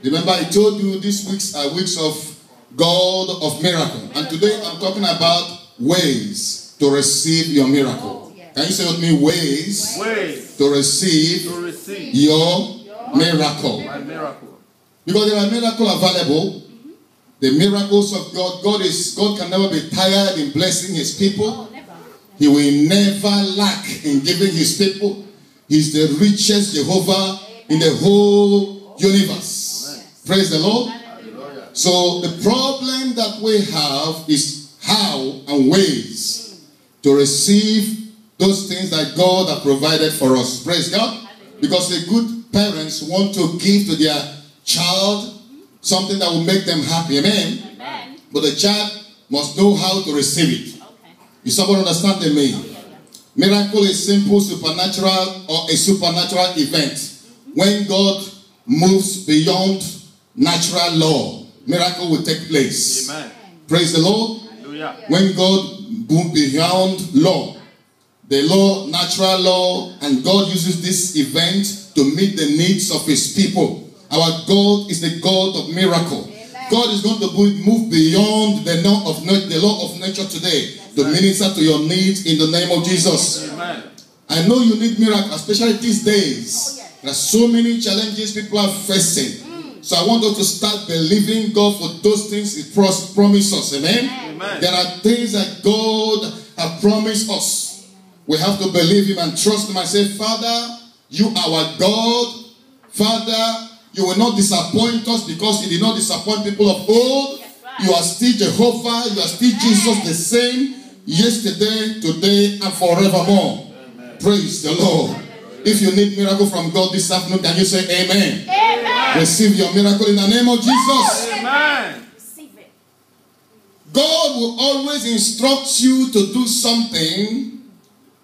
Remember, I told you these weeks are weeks of God of miracle. And today I'm talking about ways to receive your miracle. Can you say with me, ways to receive your miracle? Because there are miracles available. The miracles of God. God can never be tired in blessing his people. He will never lack in giving his people. He's the richest Jehovah in the whole universe. Praise the Lord. So the problem that we have is how and ways to receive those things that God has provided for us. Praise God. Because the good parents want to give to their child something that will make them happy. Amen. But the child must know how to receive it. You somebody understand me? Miracle is simple, supernatural, or a supernatural event. When God moves beyond natural law, miracle will take place. Amen. Praise the Lord. Hallelujah. When God moves beyond law, the law, natural law, and God uses this event to meet the needs of his people. Our God is the God of miracle. Amen. God is going to move beyond the law of nature today to minister to your needs in the name of Jesus. Amen. I know you need miracle, especially these days. There are so many challenges people are facing. So I want us to start believing God for those things he promised us. Amen? Amen. There are things that God has promised us. We have to believe him and trust him and say, Father, you are our God. Father, you will not disappoint us because you did not disappoint people of old. Right. You are still Jehovah. You are still Jesus the same yesterday, today, and forevermore. Amen. Praise the Lord. Amen. If you need miracle from God this afternoon, can you say amen? Amen. Receive your miracle in the name of Jesus. Amen. Receive it. God will always instruct you to do something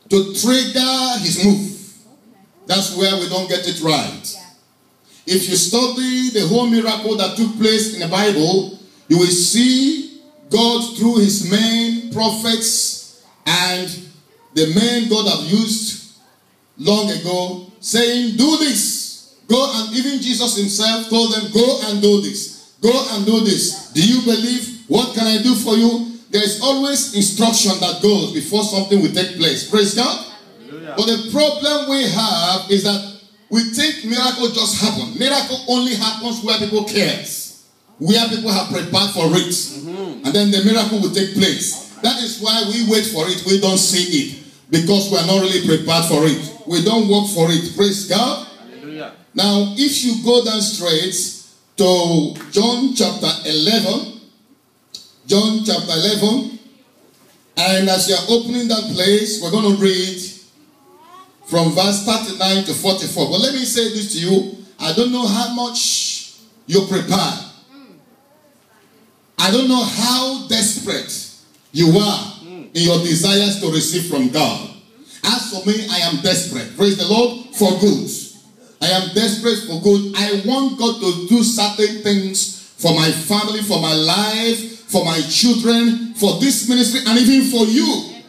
to trigger his move. That's where we don't get it right. If you study the whole miracle that took place in the Bible, you will see God through his main prophets and the men God have used long ago, saying, do this. Go, and even Jesus himself told them, go and do this. Go and do this. Do you believe? What can I do for you? There is always instruction that goes before something will take place. Praise God. Hallelujah. But the problem we have is that we think miracle just happen. Miracle only happens where people cares, where people have prepared for it, and then the miracle will take place. That is why we wait for it. We don't see it because we are not really prepared for it. We don't work for it. Praise God. Hallelujah. Now, if you go down straight to John chapter 11, John chapter 11, and as you are opening that place, we're going to read from verse 39 to 44. But let me say this to you. I don't know how much you're prepared. I don't know how desperate you are in your desires to receive from God. As for me, I am desperate. Praise the Lord for good. I am desperate for good. I want God to do certain things for my family, for my life, for my children, for this ministry, and even for you.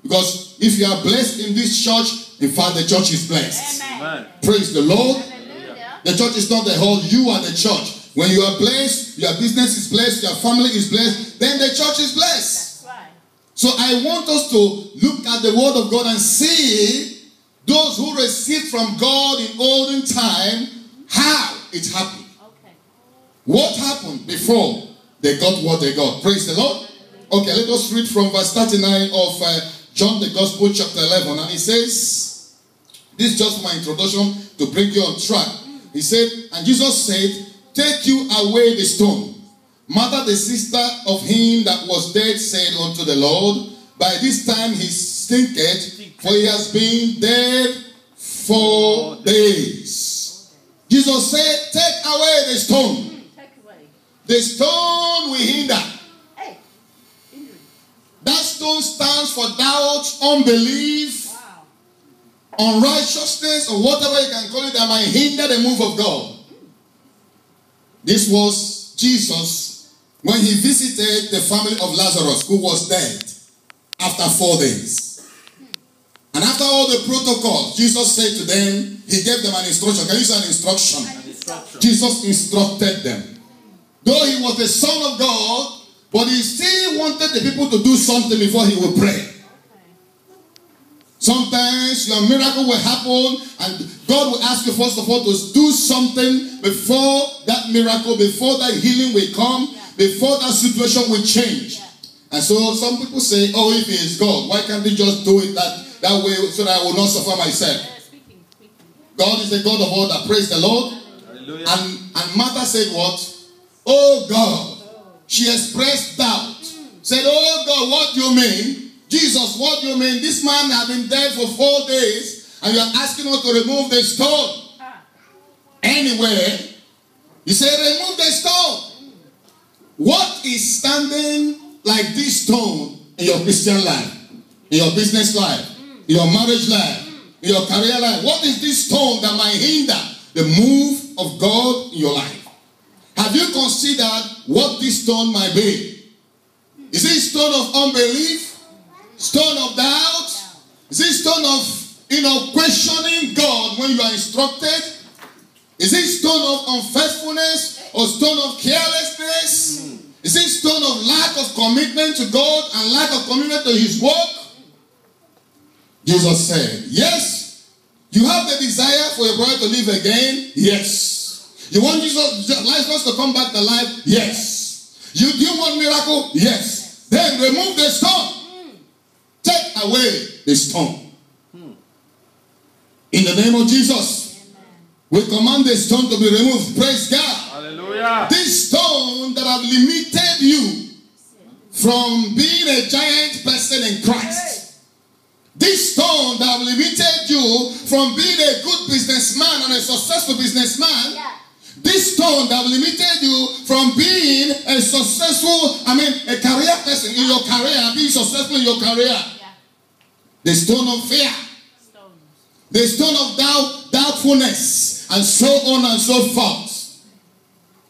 Because if you are blessed in this church, in fact, the church is blessed. Amen. Praise the Lord. Hallelujah. The church is not the whole. You are the church. When you are blessed, your business is blessed, your family is blessed, then the church is blessed. That's right. So I want us to look at the word of God and see those who received from God in olden time, how it happened. Okay. What happened before they got what they got. Praise the Lord. Okay, let us read from verse 39 of John the Gospel chapter 11. And he says, this is just my introduction to bring you on track. He said, and Jesus said, take you away the stone. Martha, the sister of him that was dead, said unto the Lord, by this time he stinketh, for he has been dead 4 days. Jesus said, take away the stone. The stone will hinder. That stone stands for doubt, unbelief, unrighteousness, or whatever you can call it, that might hinder the move of God. This was Jesus when he visited the family of Lazarus, who was dead after 4 days. And after all the protocols, Jesus said to them, he gave them an instruction. Can you say an instruction? Jesus instructed them. Though he was the Son of God, but he still wanted the people to do something before he would pray. Sometimes your miracle will happen and God will ask you first of all to do something before that miracle, before that healing will come, before that situation will change. And so some people say, oh, if he is God, why can't he just do it that way so that I will not suffer myself? God is the God of order. Praise the Lord. Hallelujah. And Martha said what? Oh God. She expressed doubt. Said, oh God, what do you mean? Jesus, what do you mean? This man had been dead for 4 days and you're asking us to remove the stone. Anyway, you say remove the stone. What is standing like this stone in your Christian life, in your business life, in your marriage life, in your career life? What is this stone that might hinder the move of God in your life? Have you considered what this stone might be? Is it stone of unbelief? Stone of doubt? Is it stone of questioning God when you are instructed? Is it stone of unfaithfulness or stone of carelessness? Is it stone of lack of commitment to God and lack of commitment to his work? Jesus said, yes. You have the desire for your brother to live again? Yes. You want Jesus to come back to life? Yes. Do you want miracle? Yes. Then remove the stone. Take away the stone. In the name of Jesus, we command the stone to be removed. Praise God. Hallelujah. This stone that have limited you from being a giant person in Christ. This stone that have limited you from being a good businessman and a successful businessman. This stone that have limited you from being a successful, a career person in your career, being successful in your career. The stone of fear. The stone of doubtfulness, and so on and so forth.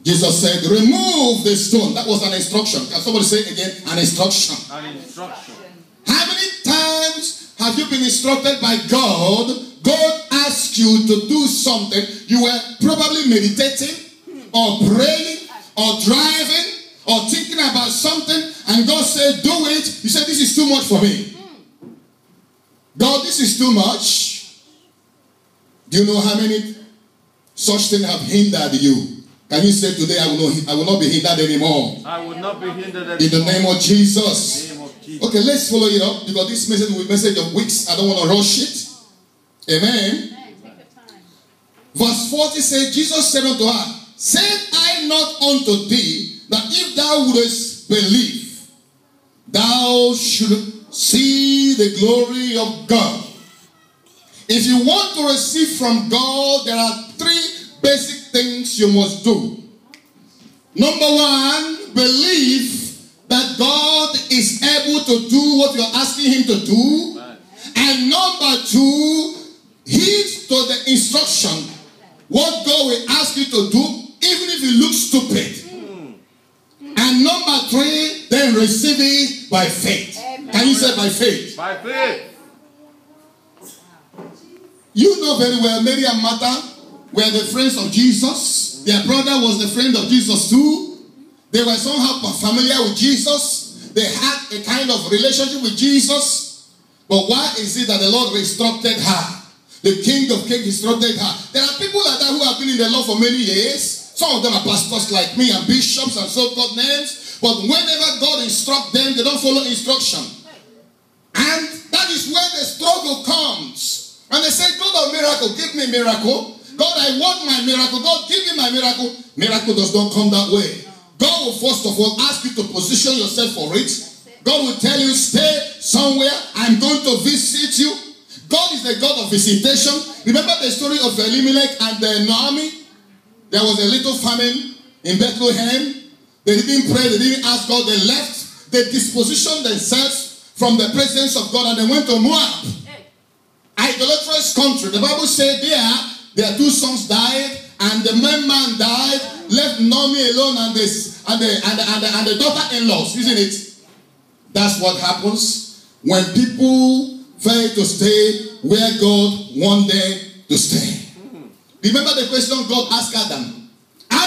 Jesus said, remove the stone. That was an instruction. Can somebody say it again? An instruction. An instruction. How many times have you been instructed by God? God asked you to do something. You were probably meditating or praying or driving or thinking about something, and God said, do it. You said, this is too much for me. God, this is too much. Do you know how many such things have hindered you? Can you say today, I will not be hindered anymore? I will not be hindered anymore. In the name of Jesus. In the name of Jesus. Okay, let's follow it up, because this message will be a message of weeks. I don't want to rush it. Amen. Verse 40 says, Jesus said unto her, said I not unto thee, that if thou wouldest believe, thou shouldst see the glory of God. If you want to receive from God, there are 3 basic things you must do. Number 1, believe that God is able to do what you're asking him to do. And number 2, heed to the instruction. What God will ask you to do, even if it looks stupid. And number 3, then receive it by faith. Can you say by faith? By faith. You know very well, Mary and Martha were the friends of Jesus. Their brother was the friend of Jesus too. They were somehow familiar with Jesus. They had a kind of relationship with Jesus. But why is it that the Lord instructed her? The King of Kings instructed her. There are people like that who have been in the Lord for many years. Some of them are pastors like me and bishops and so-called names. But whenever God instructs them, they don't follow instruction. And that is where the struggle comes. And they say, God of miracle, give me miracle. God, I want my miracle. God, give me my miracle. Miracle does not come that way. God will first of all ask you to position yourself for it. God will tell you, stay somewhere. I'm going to visit you. God is the God of visitation. Remember the story of Elimelech and Naomi? There was a little famine in Bethlehem. They didn't pray. They didn't ask God. They left. They dispositioned themselves from the presence of God, and they went to Moab. Idolatrous country. The Bible said their 2 sons died, and the main man died, left Naomi alone and the daughter-in-laws, isn't it? That's what happens when people fail to stay where God wants them to stay. Remember the question God asked Adam.